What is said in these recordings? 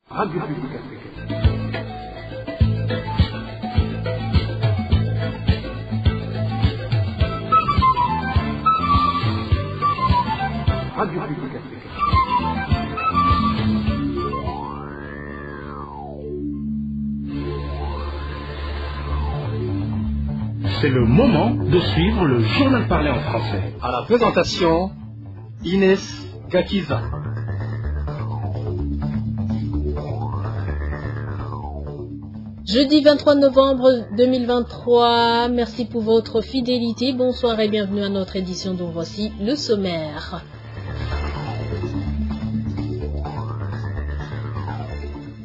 Radio Publique Africaine. Radio Publique Africaine. C'est le moment de suivre le journal parlé en français. À la présentation, Inès Gakiza. Jeudi 23 novembre 2023, merci pour votre fidélité. Bonsoir et bienvenue à notre édition dont voici le sommaire.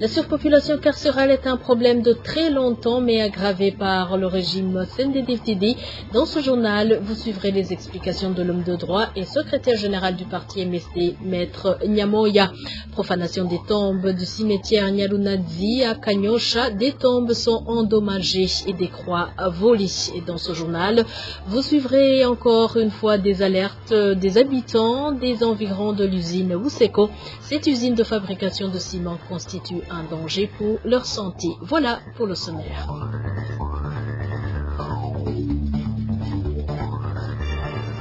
La surpopulation carcérale est un problème de très longtemps, mais aggravé par le régime CNDD-FDD. Dans ce journal, vous suivrez les explications de l'homme de droit et secrétaire général du parti MSD, Maître Nyamoya. Profanation des tombes du cimetière Nyalunadzi à Kanyosha. Des tombes sont endommagées et des croix volées. Et dans ce journal, vous suivrez encore une fois des alertes des habitants des environs de l'usine Wuseko. Cette usine de fabrication de ciment constitue un danger pour leur santé. Voilà pour le sommaire.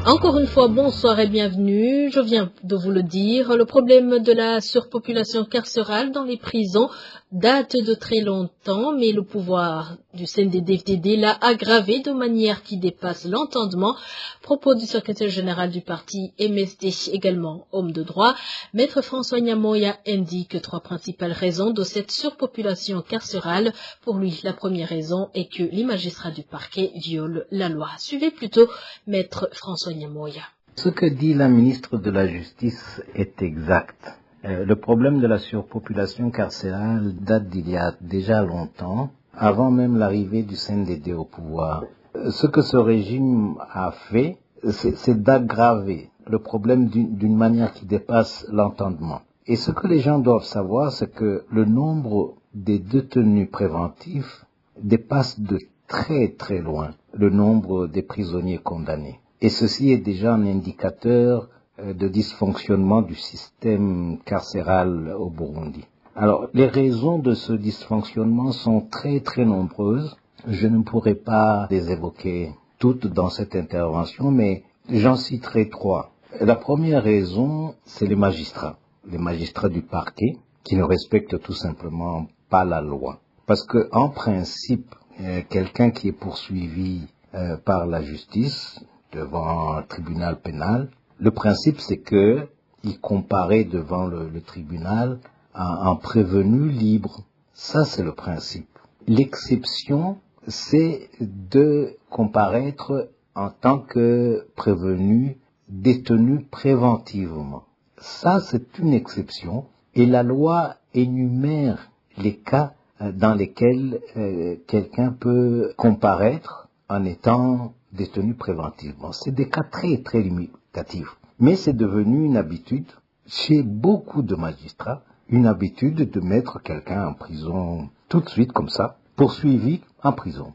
Encore une fois, bonsoir et bienvenue. Je viens de vous le dire, le problème de la surpopulation carcérale dans les prisons date de très longtemps, mais le pouvoir du CNDD-FDD l'a aggravé de manière qui dépasse l'entendement. Propos du secrétaire général du parti MSD, également homme de droit, Maître François Nyamoya indique trois principales raisons de cette surpopulation carcérale. Pour lui, la première raison est que les magistrats du parquet violent la loi. Suivez plutôt Maître François Nyamoya. Ce que dit la ministre de la Justice est exact. Le problème de la surpopulation carcérale date d'il y a déjà longtemps, avant même l'arrivée du CNDD au pouvoir. Ce que ce régime a fait, c'est d'aggraver le problème d'une manière qui dépasse l'entendement. Et ce que les gens doivent savoir, c'est que le nombre des détenus préventifs dépasse de très très loin le nombre des prisonniers condamnés. Et ceci est déjà un indicateur de dysfonctionnement du système carcéral au Burundi. Alors, les raisons de ce dysfonctionnement sont très très nombreuses. Je ne pourrai pas les évoquer toutes dans cette intervention, mais j'en citerai trois. La première raison, c'est les magistrats du parquet, qui ne respectent tout simplement pas la loi. Parce que, en principe, quelqu'un qui est poursuivi par la justice devant un tribunal pénal, le principe, c'est que il comparaît devant le tribunal un prévenu libre. Ça, c'est le principe. L'exception, c'est de comparaître en tant que prévenu détenu préventivement. Ça, c'est une exception. Et la loi énumère les cas dans lesquels quelqu'un peut comparaître en étant détenu préventivement. C'est des cas très, très limitatifs. Mais c'est devenu une habitude chez beaucoup de magistrats, une habitude de mettre quelqu'un en prison tout de suite comme ça, poursuivi en prison.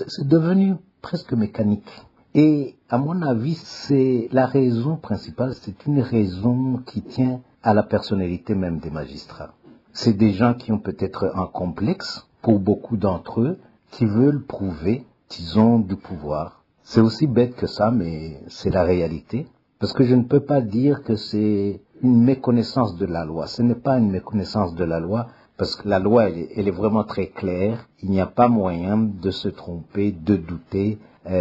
C'est devenu presque mécanique. Et à mon avis, c'est la raison principale, c'est une raison qui tient à la personnalité même des magistrats. C'est des gens qui ont peut-être un complexe, pour beaucoup d'entre eux, qui veulent prouver qu'ils ont du pouvoir. C'est aussi bête que ça, mais c'est la réalité. Parce que je ne peux pas dire que c'est une méconnaissance de la loi. Ce n'est pas une méconnaissance de la loi, parce que la loi, elle est vraiment très claire. Il n'y a pas moyen de se tromper, de douter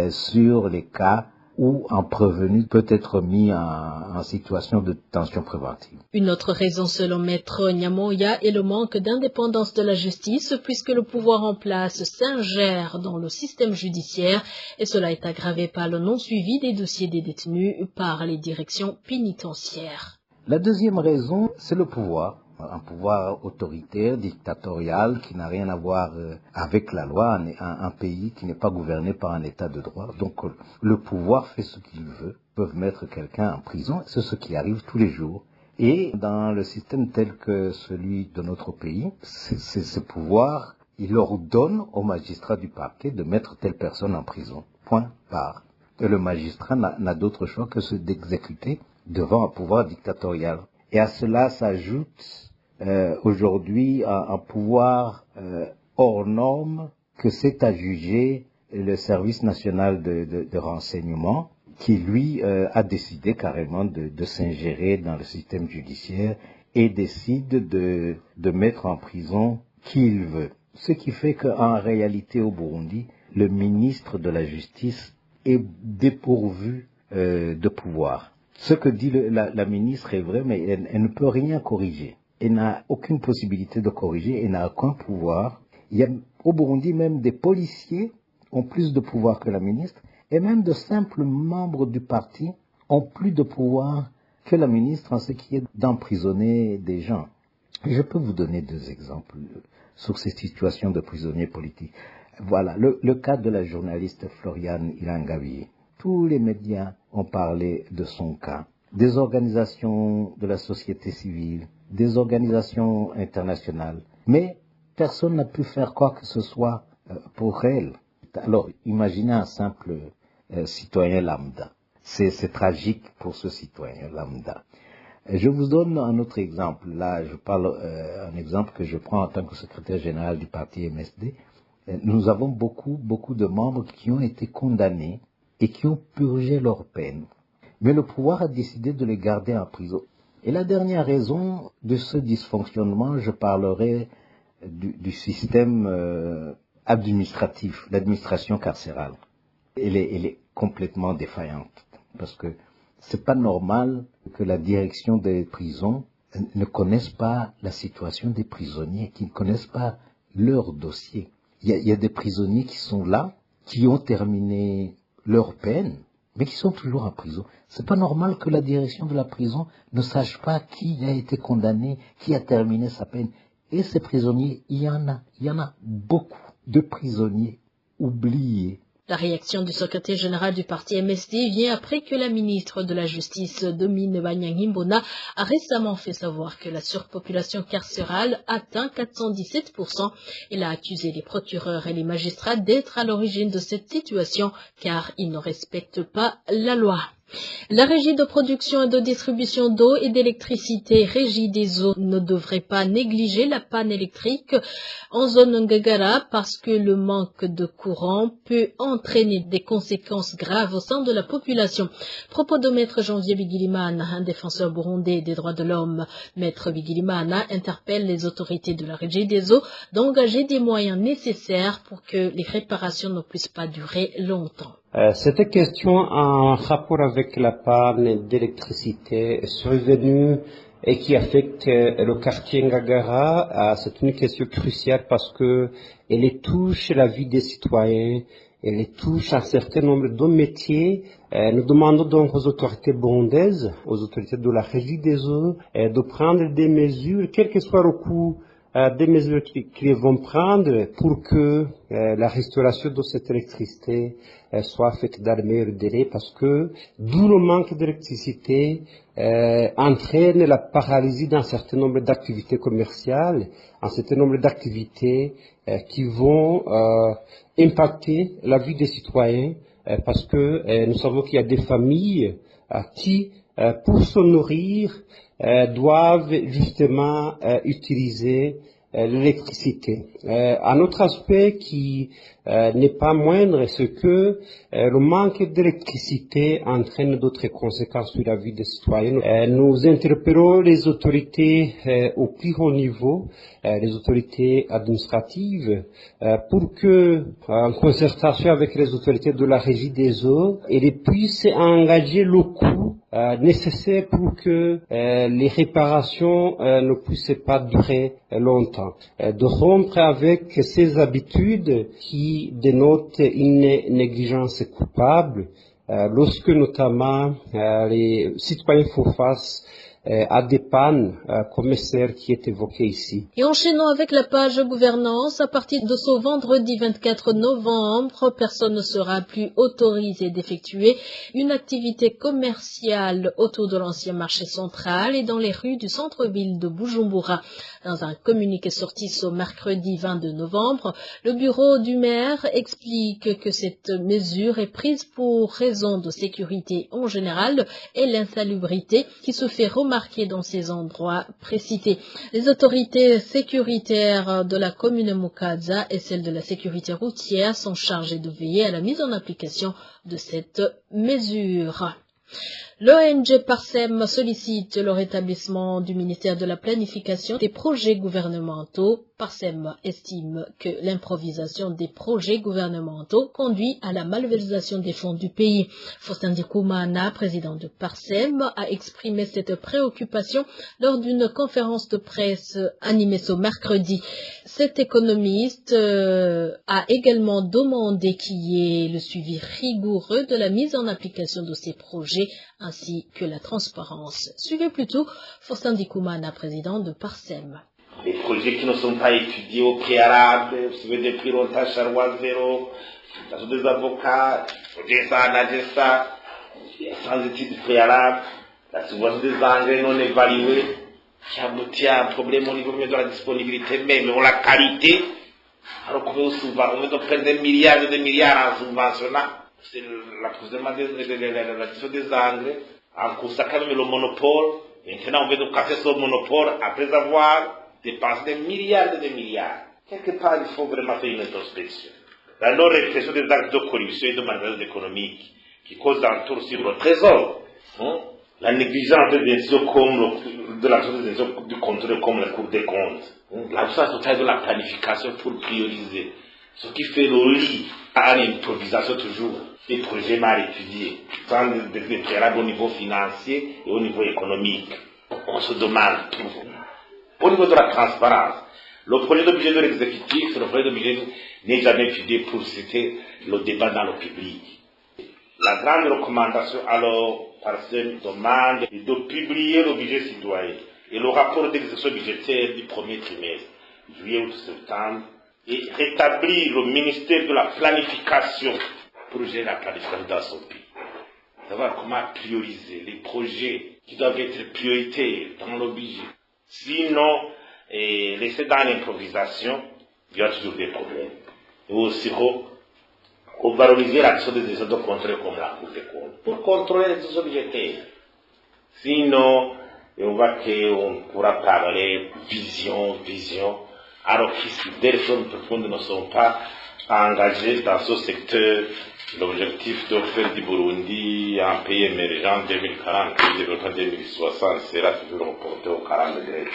sur les cas où un prévenu peut être mis en situation de détention préventive. Une autre raison selon Maître Nyamoya est le manque d'indépendance de la justice puisque le pouvoir en place s'ingère dans le système judiciaire et cela est aggravé par le non-suivi des dossiers des détenus par les directions pénitentiaires. La deuxième raison, c'est le pouvoir. Un pouvoir autoritaire, dictatorial, qui n'a rien à voir avec la loi, un pays qui n'est pas gouverné par un état de droit. Donc le pouvoir fait ce qu'il veut, ils peuvent mettre quelqu'un en prison, c'est ce qui arrive tous les jours. Et dans le système tel que celui de notre pays, ce pouvoir, il ordonne aux magistrats du parquet de mettre telle personne en prison. Point barre. Et le magistrat n'a d'autre choix que d'exécuter devant un pouvoir dictatorial. Et à cela s'ajoute aujourd'hui un pouvoir hors norme que c'est à juger le service national de renseignement qui, lui, a décidé carrément de s'ingérer dans le système judiciaire et décide de mettre en prison qui il veut. Ce qui fait qu'en réalité au Burundi, le ministre de la Justice est dépourvu de pouvoir. Ce que dit la ministre est vrai, mais elle ne peut rien corriger. Elle n'a aucune possibilité de corriger, elle n'a aucun pouvoir. Il y a au Burundi même des policiers ont plus de pouvoir que la ministre, et même de simples membres du parti ont plus de pouvoir que la ministre en ce qui est d'emprisonner des gens. Je peux vous donner 2 exemples sur ces situations de prisonniers politiques. Voilà, le cas de la journaliste Floriane Ilangabi. Tous les médias ont parlé de son cas. Des organisations de la société civile, des organisations internationales. Mais personne n'a pu faire quoi que ce soit pour elle. Alors, imaginez un simple citoyen lambda. C'est tragique pour ce citoyen lambda. Je vous donne un autre exemple. Là, je parle un exemple que je prends en tant que secrétaire général du parti MSD. Nous avons beaucoup de membres qui ont été condamnés et qui ont purgé leur peine. Mais le pouvoir a décidé de les garder en prison. Et la dernière raison de ce dysfonctionnement, je parlerai du système administratif, l'administration carcérale. Elle est complètement défaillante parce que c'est pas normal que la direction des prisons ne connaisse pas la situation des prisonniers, qu'ils ne connaissent pas leur dossier. Il y a des prisonniers qui sont là, qui ont terminé leur peine, mais qui sont toujours en prison. C'est pas normal que la direction de la prison ne sache pas qui a été condamné, qui a terminé sa peine. Et ces prisonniers, il y en a beaucoup de prisonniers oubliés. La réaction du secrétaire général du parti MSD vient après que la ministre de la Justice, Domine Banyangimbona, a récemment fait savoir que la surpopulation carcérale atteint 417%. Elle a accusé les procureurs et les magistrats d'être à l'origine de cette situation car ils ne respectent pas la loi. La régie de production et de distribution d'eau et d'électricité, Régie des eaux, ne devrait pas négliger la panne électrique en zone Ngagara parce que le manque de courant peut entraîner des conséquences graves au sein de la population. Propos de Maître Janvier Bigilimana, un défenseur burundais des droits de l'homme. Maître Bigilimana interpelle les autorités de la Régie des eaux d'engager des moyens nécessaires pour que les réparations ne puissent pas durer longtemps. Cette question en rapport avec la panne d'électricité survenue et qui affecte le quartier Ngagara, c'est une question cruciale parce que elle touche la vie des citoyens, elle touche un certain nombre de métiers. Nous demandons donc aux autorités burundaises, aux autorités de la Régie des eaux, de prendre des mesures, quel que soit le coût, des mesures qu'ils vont prendre pour que la restauration de cette électricité soit faite dans le meilleur délai parce que d'où le manque d'électricité entraîne la paralysie d'un certain nombre d'activités commerciales, un certain nombre d'activités qui vont impacter la vie des citoyens parce que nous savons qu'il y a des familles qui, pour se nourrir, doivent justement utiliser l'électricité. Un autre aspect qui n'est pas moindre, c'est que le manque d'électricité entraîne d'autres conséquences sur la vie des citoyens. Nous interpellons les autorités au plus haut niveau, les autorités administratives, pour que, en concertation avec les autorités de la Régie des eaux, elles puissent engager le coût nécessaire pour que les réparations ne puissent pas durer longtemps. De rompre avec ces habitudes qui dénotent une négligence coupable lorsque notamment les citoyens font face à des pannes comme celle qui est évoquée ici. Et enchaînons avec la page gouvernance, à partir de ce vendredi 24 novembre, personne ne sera plus autorisé d'effectuer une activité commerciale autour de l'ancien marché central et dans les rues du centre-ville de Bujumbura. Dans un communiqué sorti ce mercredi 22 novembre, le bureau du maire explique que cette mesure est prise pour raison de sécurité en général et l'insalubrité qui se fait remarquer remarqués dans ces endroits précités. Les autorités sécuritaires de la commune Mukaza et celles de la sécurité routière sont chargées de veiller à la mise en application de cette mesure. L'ONG Parsem sollicite le rétablissement du ministère de la Planification des projets gouvernementaux. Parsem estime que l'improvisation des projets gouvernementaux conduit à la malversation des fonds du pays. Faustin Dikoumana, président de Parsem, a exprimé cette préoccupation lors d'une conférence de presse animée ce mercredi. Cet économiste a également demandé qu'il y ait le suivi rigoureux de la mise en application de ces projets ainsi que la transparence. Suivez plutôt Faustin Dikoumana, président de Parsem. Les projets qui ne sont pas étudiés au préalable, vous savez, des prix longtemps, Charrois zéro, des avocats, ça, sans études préalables, la subvention des engrais non évalués, qui aboutit à un problème au niveau de la disponibilité même, ou la qualité, alors qu'on veut souvent, on veut prendre des milliards en subventionnant, c'est l'approvisionnement de la distribution des engrais, en consacrant quand même le monopole. Maintenant, on veut casser ce monopole après avoir dépensé des milliards. Quelque part, il faut vraiment faire une introspection. La non-répression des actes de corruption et de malveillance économique qui causent un tour sur le trésor, la négligence des institutions comme de l'action des institutions du contrôle comme la Cour des comptes, l'absence totale de la planification pour prioriser, ce qui fait le lit à l'improvisation toujours des projets mal étudiés, sans des préalables au niveau financier et au niveau économique. On se demande tout. Au niveau de la transparence, le projet de budget de l'exécutif, le projet de budget n'est jamais étudié pour susciter le débat dans le public. La grande recommandation alors par cette demande est de publier le budget citoyen et le rapport d'exécution budgétaire du premier trimestre, juillet ou septembre, et rétablir le ministère de la planification pour gérer la planification dans son pays. Savoir comment prioriser les projets qui doivent être prioritaires dans le budget. Sinon, laisser dans l'improvisation, il y a toujours des problèmes. Et aussi, valoriser l'action des décisions de contrôle comme la Cour des comptes, pour contrôler les décisions budgétaires. Sinon, on voit qu'on pourra parler vision, alors que des réformes profondes ne sont pas engagées dans ce secteur. L'objectif de faire du Burundi un pays émergent 2040 et développement 2060 sera toujours reporté au 40 degrés.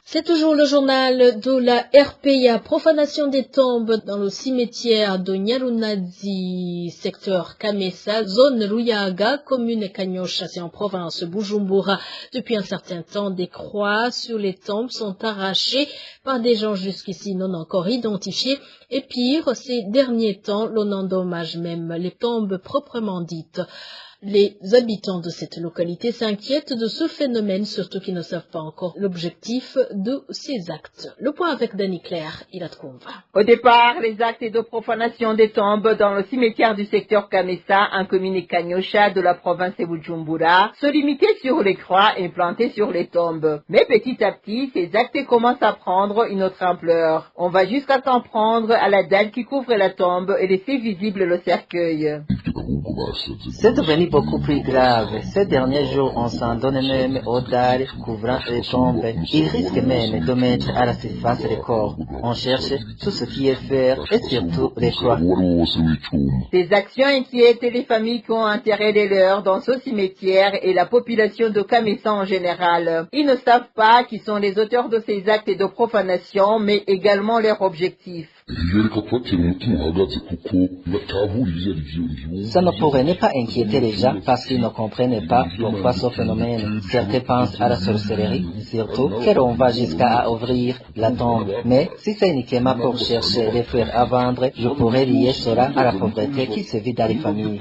C'est toujours le journal de la RPA. Profanation des tombes dans le cimetière de Nyarunazi, secteur Kamesa, zone Ruyaga, commune Kanyosha, c'est en province Bujumbura. Depuis un certain temps, des croix sur les tombes sont arrachées par des gens jusqu'ici non encore identifiés. Et pire, ces derniers temps, l'on endommage même les tombes proprement dites. Les habitants de cette localité s'inquiètent de ce phénomène, surtout qu'ils ne savent pas encore l'objectif de ces actes. Le point avec Dani Claire, Ilatkoumva. Au départ, les actes de profanation des tombes dans le cimetière du secteur Kamesa, en commune Kanyosha de la province de Bujumbura, se limitaient sur les croix implantées sur les tombes. Mais petit à petit, ces actes commencent à prendre une autre ampleur. On va jusqu'à s'en prendre à la dalle qui couvre la tombe et laisser visible le cercueil. C'est devenu beaucoup plus grave. Ces derniers jours, on s'en donne même aux dalles couvrant les tombes. Ils risquent même de mettre à la surface les corps. On cherche tout ce qui est fer et surtout les croix. Ces actions inquiètent les familles qui ont enterré les leurs dans ce cimetière et la population de Kamesa en général. Ils ne savent pas qui sont les auteurs de ces actes de profanation, mais également leur objectif. Ça ne pourrait ne pas inquiéter les gens parce qu'ils ne comprennent pas pourquoi ce phénomène. Certains pensent à la sorcellerie, surtout que l'on va jusqu'à ouvrir la tombe. Mais si c'est uniquement pour chercher les fleurs à vendre, je pourrais lier cela à la pauvreté qui se vit dans les familles.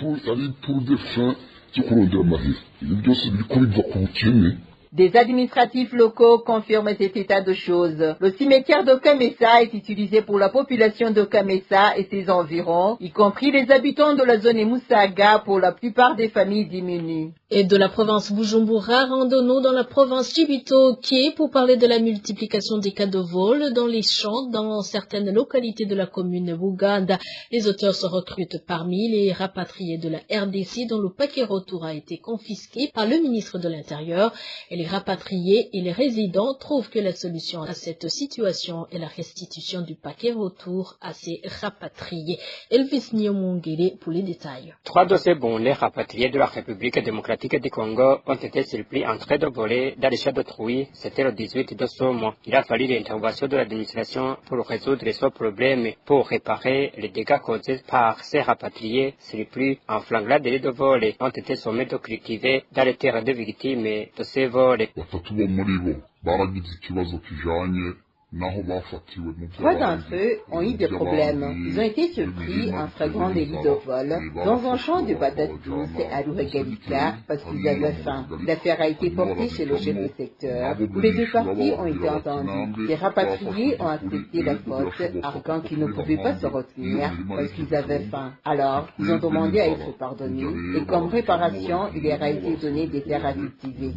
Des administratifs locaux confirment cet état de choses. Le cimetière de Kamessa est utilisé pour la population de Kamessa et ses environs, y compris les habitants de la zone Moussaga pour la plupart des familles diminuées. Et de la province Bujumbura, rendons-nous dans la province Cibitoke pour parler de la multiplication des cas de vol dans les champs dans certaines localités de la commune Buganda. Les auteurs se recrutent parmi les rapatriés de la RDC dont le paquet retour a été confisqué par le ministre de l'Intérieur. Et les rapatriés et les résidents trouvent que la solution à cette situation est la restitution du paquet retour à ces rapatriés. Elvis Nyomongere pour les détails. 3 de ces bondés rapatriés de la République démocratique du Congo ont été surpris en train de voler dans les champs d'autrui. C'était le 18 de ce mois. Il a fallu l'intervention de l'administration pour résoudre ce problème, pour réparer les dégâts causés par ces rapatriés surpris en flagrant délit de vol ont été sommés de cultiver dans les terres de victimes de ces vols. Trois d'entre eux ont eu des problèmes. Ils ont été surpris en flagrant délit de vol dans un champ de patates douces à Ruegalika parce qu'ils avaient faim. L'affaire a été portée chez le chef de secteur où les deux parties ont été entendues. Les rapatriés ont accepté la faute, arguant qu'ils ne pouvaient pas se retenir parce qu'ils avaient faim. Alors, ils ont demandé à être pardonnés et comme réparation, il leur a été donné des terres à cultiver.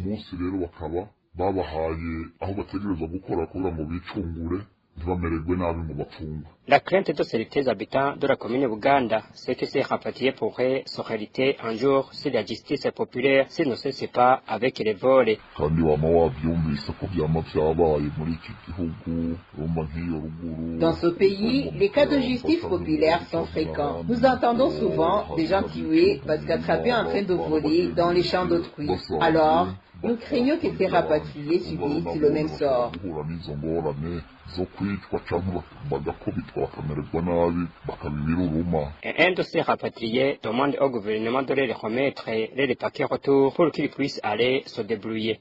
La crainte de ces habitants de la commune Buganda, c'est que ces rapatriés pourraient se réaliser un jour si la justice populaire ne cesse pas avec les vols. Dans ce pays, les cas de justice populaire sont fréquents. Nous entendons souvent des gens tués parce qu'attrapés en train de voler dans les champs d'autrui. Alors, nous craignons que ces rapatriés subissent le même sort. Un de ces rapatriés demande au gouvernement de les remettre les paquets retour pour qu'ils puissent aller se débrouiller.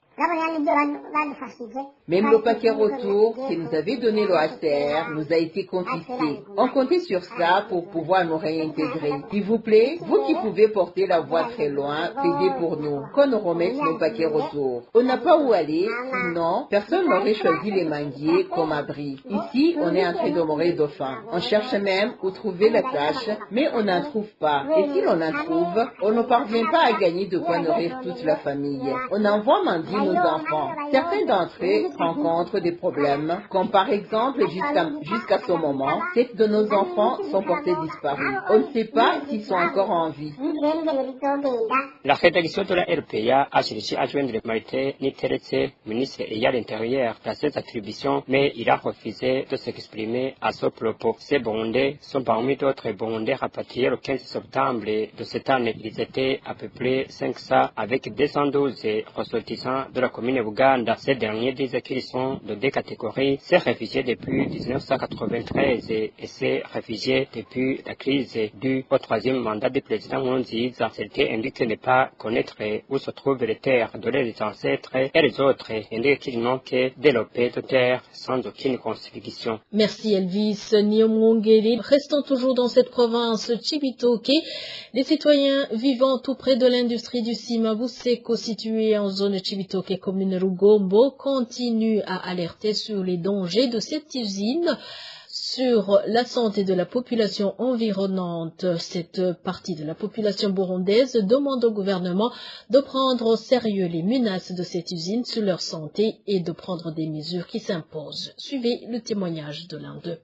Même le paquet retour que nous avait donné le HCR nous a été confisqué. On comptait sur ça pour pouvoir nous réintégrer. S'il vous plaît, vous qui pouvez porter la voix très loin, plaidez pour nous, qu'on nous remette nos paquets retour. On n'a pas où aller, sinon personne n'aurait choisi les manguiers comme abri. Ici, on est en train de mourir de faim. On cherche même où trouver la tâche, mais on n'en trouve pas. Et si l'on en trouve, on ne parvient pas à gagner de quoi nourrir toute la famille. On envoie mendier nos enfants. Certains d'entre eux rencontrent des problèmes, comme par exemple jusqu'à ce moment, 7 de nos enfants sont portés disparus. On ne sait pas s'ils sont encore en vie. La rédaction de la RPA a cherché à joindre Marité Niteretse, ministre ayant l'intérieur, dans ses attributions, mais il a refusé de s'exprimer à ce propos. Ces bondés sont parmi d'autres bondés rapatriés le 15 septembre de cette année. Ils étaient à peu près 500 avec 212 ressortissants de la commune Buganda. Ces derniers disent qu'ils sont de 2 catégories, ces réfugiés depuis 1993 et ces réfugiés depuis la crise due au 3e mandat du président Nkurunziza. Certains indiquent ne pas connaître où se trouvent les terres de leurs ancêtres et les autres indiquent qu'ils n'ont que développé de terres sans aucune constitution. Merci Elvis Nyomongere. Restons toujours dans cette province Cibitoke. Les citoyens vivant tout près de l'industrie du ciment Buseko située en zone Cibitoke commune Rugombo continuent à alerter sur les dangers de cette usine sur la santé de la population environnante. Cette partie de la population burundaise demande au gouvernement de prendre au sérieux les menaces de cette usine sur leur santé et de prendre des mesures qui s'imposent. Suivez le témoignage de l'un d'eux.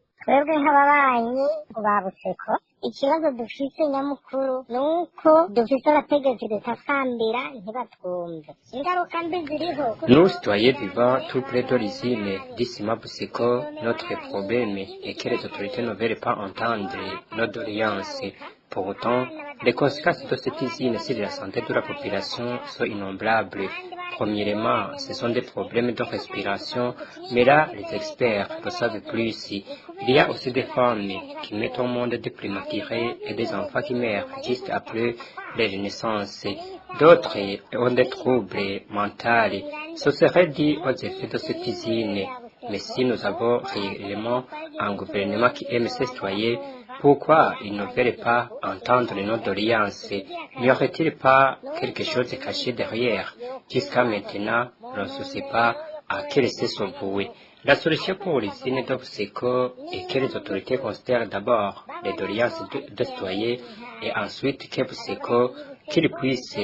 ikibazo dufise nyamukuru nuko dufise abategetsi dutakambira ntibatwumve ingaruka mbi ziriho. Nous, citoyens vivant tout près de l'usine d'Issima Buseko, notre problème est que les autorités ne veulent pas entendre nos doléances. Pour autant, les conséquences de cette usine sur la santé de la population sont innombrables. Premièrement, ce sont des problèmes de respiration, mais là, les experts le savent plus. Il y a aussi des femmes qui mettent au monde des prématurés et des enfants qui meurent juste après leur naissance. D'autres ont des troubles mentaux. Ce serait dû aux effets de cette usine. Mais si nous avons réellement un gouvernement qui aime ses citoyens, Pourquoi ils ne veulent pas entendre nos doléances? N'y aurait-il pas quelque chose caché derrière? Jusqu'à maintenant, on ne sait pas à quel c'est son voué. La solution pour l'usine d'Obseco est que les autorités considèrent d'abord les doléances des citoyens et ensuite que Obseco, qu'ils puissent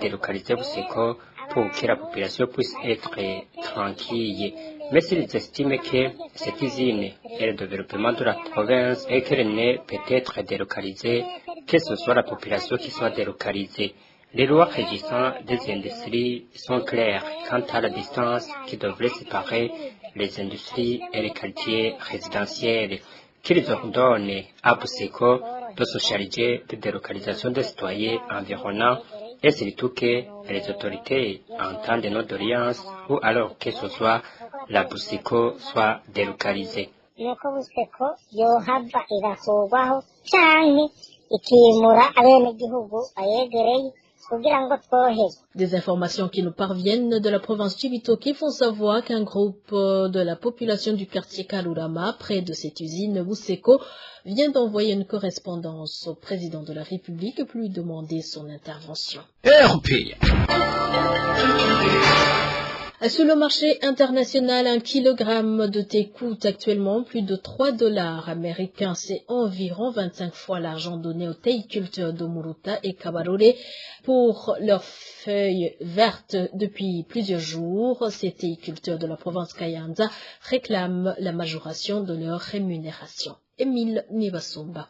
délocaliser Obseco pour que la population puisse être tranquille. Mais s'ils estiment que cette usine est le développement de la province et qu'elle n'est peut-être délocalisée, que ce soit la population qui soit délocalisée. Les lois régissant des industries sont claires quant à la distance qui devrait séparer les industries et les quartiers résidentiels, qu'ils ordonnent à Obseco de se charger de délocalisation des citoyens environnants et surtout que les autorités entendent nos doléances ou alors que ce soit la Obseco soit délocalisée. nuko Buseko yohava igakurwaho canke ikimura abenegihugu ayegereye kugira ngo twoheze. Des informations qui nous parviennent de la province Chibitoke font savoir qu'un groupe de la population du quartier Kalurama, près de cette usine Buseko, vient d'envoyer une correspondance au président de la République pour lui demander son intervention. Sur le marché international, 1 kilogramme de thé coûte actuellement plus de $3 américains. C'est environ 25 fois l'argent donné aux théiculteurs de Muruta et Kabarore pour leurs feuilles vertes depuis plusieurs jours. Ces théiculteurs de la province Kayanza réclament la majoration de leur rémunération. Émile Nivasumba.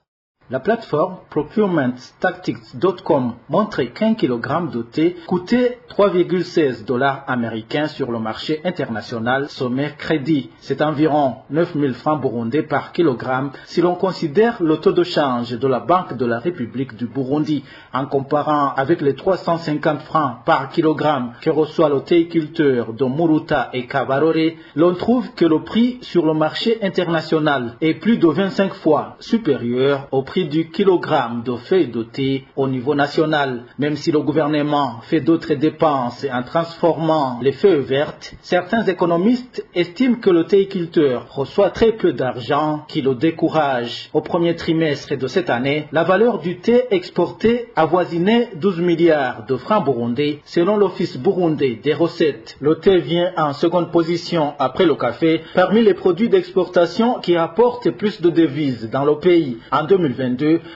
La plateforme procurementtactics.com montrait qu'1 kg de thé coûtait $3,16 américains sur le marché international ce mercredi. C'est environ 9 000 francs burundais par kilogramme si l'on considère le taux de change de la Banque de la République du Burundi. En comparant avec les 350 francs par kilogramme que reçoit le théiculteur de Muruta et Kabarore, l'on trouve que le prix sur le marché international est plus de 25 fois supérieur au prix du kilogramme de feuilles de thé au niveau national. Même si le gouvernement fait d'autres dépenses en transformant les feuilles vertes, certains économistes estiment que le théiculteur reçoit très peu d'argent qui le décourage. Au premier trimestre de cette année, la valeur du thé exporté avoisinait 12 milliards de francs burundais selon l'Office burundais des recettes. Le thé vient en seconde position après le café parmi les produits d'exportation qui apportent plus de devises dans le pays. En 2022,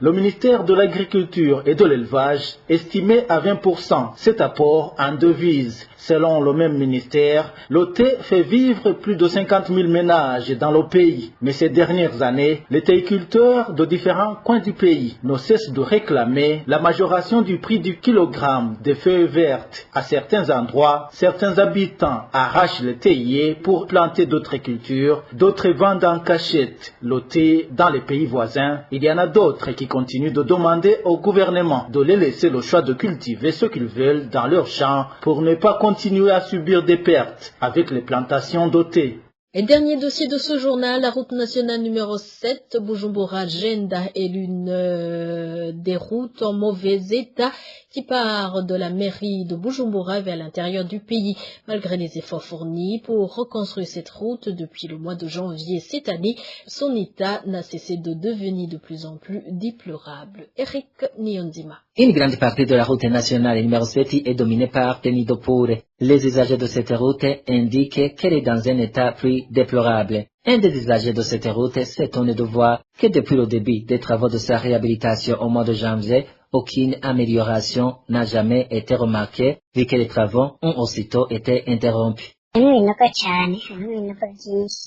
le ministère de l'Agriculture et de l'Élevage estimait à 20% cet apport en devises. Selon le même ministère, le thé fait vivre plus de 50 000 ménages dans le pays. Mais ces dernières années, les théiculteurs de différents coins du pays ne cessent de réclamer la majoration du prix du kilogramme de feuilles vertes. À certains endroits, certains habitants arrachent les théiers pour planter d'autres cultures, d'autres vendent en cachette le thé dans les pays voisins. Il y en a d'autres qui continuent de demander au gouvernement de les laisser le choix de cultiver ce qu'ils veulent dans leurs champs pour ne pas continuer à subir des pertes avec les plantations de thé. Et dernier dossier de ce journal, la route nationale numéro 7, Bujumbura-Jenda, est l'une des routes en mauvais état qui part de la mairie de Bujumbura vers l'intérieur du pays. Malgré les efforts fournis pour reconstruire cette route depuis le mois de janvier cette année, son état n'a cessé de devenir de plus en plus déplorable. Eric Nyonzima. Une grande partie de la route nationale numéro 7 est dominée par des nids de poudre. Les usagers de cette route indiquent qu'elle est dans un état plus déplorable. Un des usagers de cette route s'étonne de voir que depuis le début des travaux de sa réhabilitation au mois de janvier, aucune amélioration n'a jamais été remarquée vu que les travaux ont aussitôt été interrompus. Il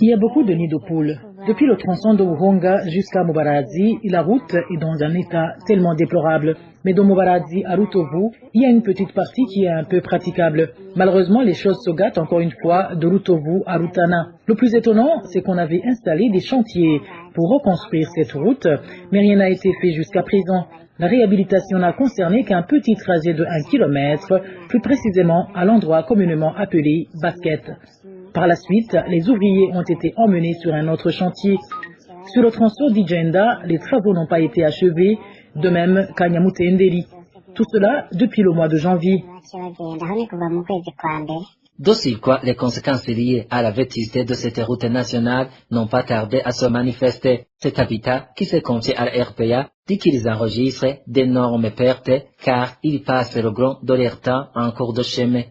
y a beaucoup de nids de poules. Depuis le tronçon de Uhonga jusqu'à Mubarazi, la route est dans un état tellement déplorable. Mais de Mubarazi à Rutovu, il y a une petite partie qui est un peu praticable. Malheureusement, les choses se gâtent encore une fois de Rutovu à Rutana. Le plus étonnant, c'est qu'on avait installé des chantiers pour reconstruire cette route, mais rien n'a été fait jusqu'à présent. La réhabilitation n'a concerné qu'un petit trajet de 1 kilomètre, plus précisément à l'endroit communément appelé Basket. Par la suite, les ouvriers ont été emmenés sur un autre chantier. Sur le tronçon d'Ijenda, les travaux n'ont pas été achevés, de même qu'à Nyamutenderi. Tout cela depuis le mois de janvier. D'aussi quoi, les conséquences liées à la vétusté de cette route nationale n'ont pas tardé à se manifester. Cet habitat, qui se confie à la RPA, dit qu'ils enregistrent d'énormes pertes car ils passent le grand de leur temps en cours de chemin.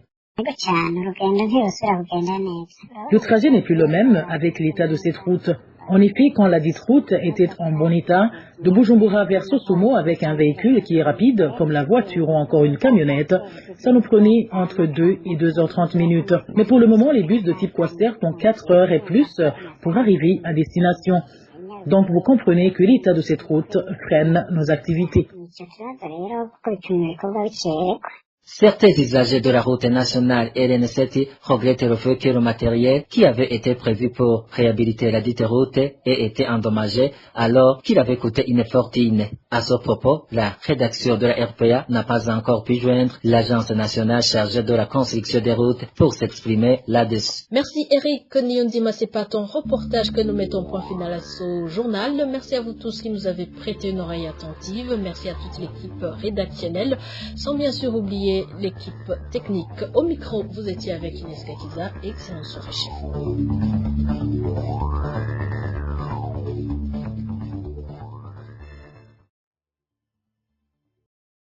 Le trajet n'est plus le même avec l'état de cette route. En effet, quand la dite route était en bon état, de Bujumbura vers Sosumo avec un véhicule qui est rapide, comme la voiture ou encore une camionnette, ça nous prenait entre 2 et 2h30 minutes. Mais pour le moment, les bus de type Quaster font 4 heures et plus pour arriver à destination. Donc vous comprenez que l'état de cette route freine nos activités. Certains usagers de la route nationale RN7 regrettent le fait que le matériel qui avait été prévu pour réhabiliter la dite route ait été endommagé alors qu'il avait coûté une fortune. À ce propos, la rédaction de la RPA n'a pas encore pu joindre l'agence nationale chargée de la construction des routes pour s'exprimer là-dessus. Merci Eric Nyondima, c'est pas ton reportage que nous mettons point final à ce journal. Merci à vous tous qui nous avez prêté une oreille attentive. Merci à toute l'équipe rédactionnelle, sans bien sûr oublier l'équipe technique. Au micro, vous étiez avec Ines Kakiza. Excellente soirée chez vous.